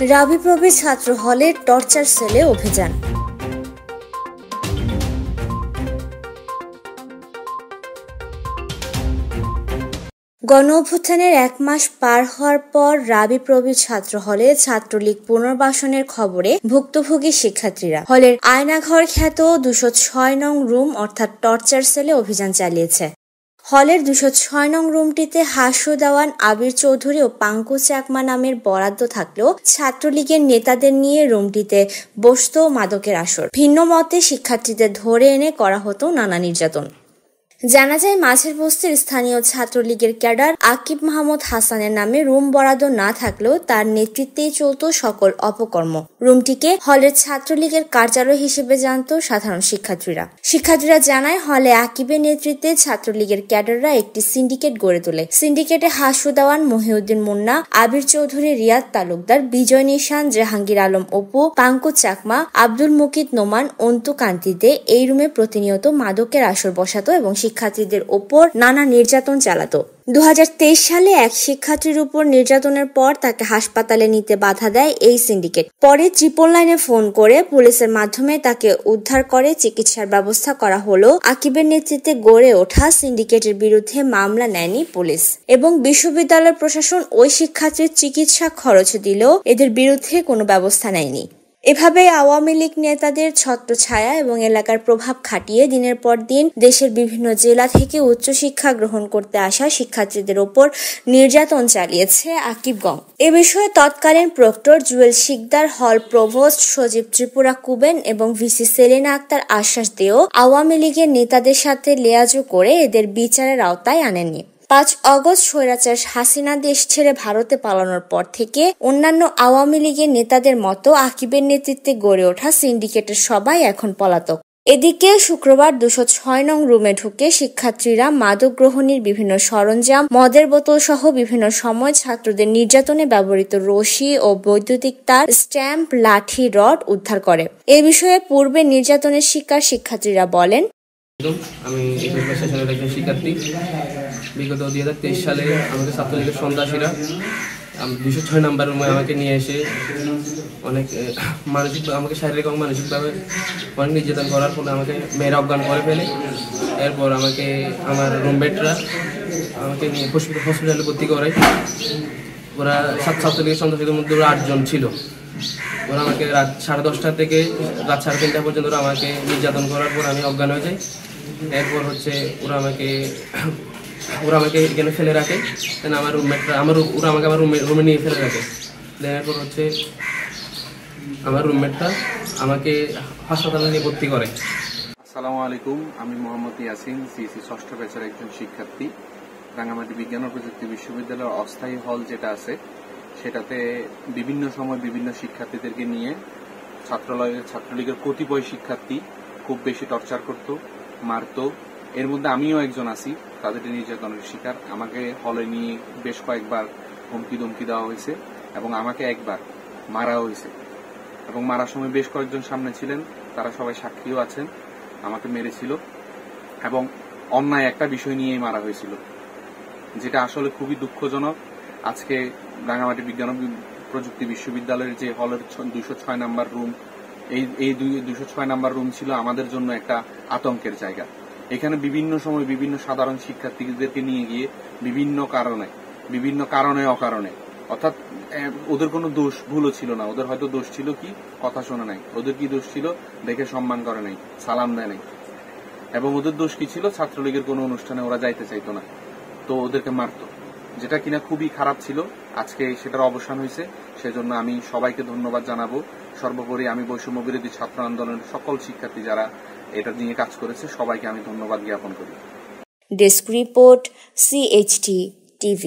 রাবিপ্রবি ছাত্র হলে টর্চার সেলে অভিযান। গণঅভ্যুত্থানের ১ মাস পার হওয়ার পর রাবিপ্রবি ছাত্র হলে ছাত্রলীগ পুনর্বাসনের খবরে ভুক্তভোগী শিক্ষার্থীরা হলের আয়নাঘর খ্যাত ২০৬ নং রুম অর্থাৎ টর্চার সেলে অভিযান চালিয়েছে। হলের ২০৬ নং রুমটিতে হাস্য দেওয়ান আবির চৌধুরী ও পাঙ্কু চাকমা নামের বরাদ্দ থাকলেও ছাত্রলীগের নেতাদের নিয়ে রুমটিতে বসত মাদকের আসর। ভিন্ন মতে শিক্ষার্থীদের ধরে এনে করা হতো নানা নির্যাতন। জানা যায়, মাঝের বস্তির স্থানীয় ছাত্রলীগের ক্যাডার আকিব মাহমুদ হাসানের নামে রুম বরাদ্দ না থাকলেও তার নেতৃত্বেই চলত সকল অপকর্ম। রুমটিকে হলের ছাত্রলীগের কার্যালয় হিসেবে জানত সাধারণ শিক্ষার্থীরা জানায়, হলে আকিবের নেতৃত্বে ছাত্রলীগের ক্যাডাররা একটি সিন্ডিকেট গড়ে তোলে। সিন্ডিকেটে হাস্য দেওয়ান মহিউদ্দিন মুন্না, আবির চৌধুরী, রিয়াদ তালুকদার, বিজয় নিশান, জাহাঙ্গীর আলম অপু, পাঙ্কু চাকমা, আব্দুল মুকিত নোমান, অন্তু কান্তিতে এই রুমে প্রতিনিয়ত মাদকের আসর বসাতো এবং শিক্ষার্থীদের ওপর নানা নির্যাতন চালাতো। ২০২৩ সালে এক শিক্ষার্থীর উপর নির্যাতনের পর তাকে হাসপাতালে নিতে বাধা দেয় এই সিন্ডিকেট। পরে 999 ফোন করে পুলিশের মাধ্যমে তাকে উদ্ধার করে চিকিৎসার ব্যবস্থা করা হলো। আকিবের নেতৃত্বে গড়ে ওঠা সিন্ডিকেটের বিরুদ্ধে মামলা নেয়নি পুলিশ এবং বিশ্ববিদ্যালয় প্রশাসন ওই শিক্ষার্থীর চিকিৎসা খরচ দিলেও এদের বিরুদ্ধে কোনো ব্যবস্থা নেয়নি। এভাবে আওয়ামী লীগ নেতাদের ছত্রছায়া এবং এলাকার প্রভাব খাটিয়ে দিনের পর দিন দেশের বিভিন্ন জেলা থেকে উচ্চশিক্ষা গ্রহণ করতে আসা শিক্ষার্থীদের ওপর নির্যাতন চালিয়েছে আকিবগঞ্জ। এ বিষয়ে তৎকালীন প্রক্টর জুয়েল শিকদার, হল প্রভোস্ট সজীব ত্রিপুরা কুবেন এবং ভিসি সেলিনা আক্তার আশ্বাস দিয়েও আওয়ামী লীগের নেতাদের সাথে লেয়াজো করে এদের বিচারের আওতায় আনেননি। ৫ অগস্ট স্বৈরাচার হাসিনা দেশ ছেড়ে ভারতে পালানোর পর থেকে অন্যান্য আওয়ামী লীগের নেতাদের মতো আকিবের নেতৃত্বে গড়ে ওঠা সিন্ডিকেটের সবাই এখন পলাতক। এদিকে শুক্রবার ২০৬ নং রুমে ঢুকে শিক্ষার্থীরা মাদক গ্রহণের বিভিন্ন সরঞ্জাম, মদের বোতল সহ বিভিন্ন সময় ছাত্রদের নির্যাতনে ব্যবহৃত রশি ও বৈদ্যুতিক তার, স্ট্যাম্প, লাঠি, রড উদ্ধার করে। এ বিষয়ে পূর্বে নির্যাতনের শিকার শিক্ষার্থীরা বলেন, আমি একজন শিক্ষার্থী। বিগত ২০২৩ সালে আমাদের ছাত্রলীগের সন্ত্রাসীরা ২০৬ নাম্বার রুমে আমাকে নিয়ে এসে অনেক আমাকে শারীরিক এবং মানসিকভাবে অনেক নির্যাতন করার ফলে আমাকে মেয়েরা অজ্ঞান করে ফেলে। এরপর আমাকে আমার রুমমেটরা আমাকে নিয়ে হসপিটালে ভর্তি করে। ওরা ছাত্রলীগের সন্ত্রাসীদের মধ্যে ওরা ৮ জন ছিল। ওরা আমাকে রাত 10:30 থেকে রাত 3:30 পর্যন্ত ওরা আমাকে নির্যাতন করার পর আমি অজ্ঞান হয়ে যাই। এরপর ওরা আমাকে এখানে ফেলে রাখে। আমার রুমমেটরা ওরা আমাকে আমার রুমে নিয়ে ফেলে রাখে। এরপর আমার রুমমেটরা আমাকে হাসপাতালে নিয়ে ভর্তি করে। আসসালামু আলাইকুম, আমি মোহাম্মদ ইয়াসিন, সিএসি ষষ্ঠ ব্যাচের একজন শিক্ষার্থী। রাঙামাটি বিজ্ঞান ও প্রযুক্তি বিশ্ববিদ্যালয়ের অস্থায়ী হল যেটা আছে সেটাতে বিভিন্ন সময় বিভিন্ন শিক্ষার্থীদেরকে নিয়ে ছাত্রলীগের কতিপয় শিক্ষার্থী খুব বেশি টর্চার করত, মারত। এর মধ্যে আমিও একজন আছি তাদের নির্যাতনের শিকার। আমাকে হলে নিয়ে বেশ কয়েকবার হুমকি ধমকি দেওয়া হয়েছে এবং আমাকে একবার মারা হয়েছে এবং মারার সময় বেশ কয়েকজন সামনে ছিলেন, তারা সবাই সাক্ষীও আছেন। আমাকে মেরেছিল এবং অন্যায় একটা বিষয় নিয়েই মারা হয়েছিল, যেটা আসলে খুবই দুঃখজনক। আজকে রাঙামাটি বিজ্ঞান ও প্রযুক্তি বিশ্ববিদ্যালয়ের যে হলের ২০৬ নাম্বার রুম, এই ২০৬ নাম্বার রুম ছিল আমাদের জন্য একটা আতঙ্কের জায়গা। এখানে বিভিন্ন সময় বিভিন্ন সাধারণ শিক্ষার্থীদেরকে নিয়ে গিয়ে বিভিন্ন কারণে অকারণে, অর্থাৎ ওদের কোনো দোষ ভুলও ছিল না, ওদের হয়তো দোষ ছিল কি কথা শোনা নাই, ওদের কি দোষ ছিল দেখে সম্মান করে নাই, সালাম দেয় নাই, এবং ওদের দোষ কি ছিল ছাত্রলীগের কোনো অনুষ্ঠানে ওরা যাইতে চাইতো না, তো ওদেরকে মারত, যেটা কিনা খুবই খারাপ ছিল। আজকে সেটার অবসান হয়েছে, সেজন্য আমি সবাইকে ধন্যবাদ জানাবো। সর্বোপরি আমি বৈষম্য বিরোধী ছাত্র আন্দোলনের সকল শিক্ষার্থী যারা এটা নিয়ে কাজ করেছে সবাইকে আমি ধন্যবাদ জ্ঞাপন করি। Desk report, CHT TV।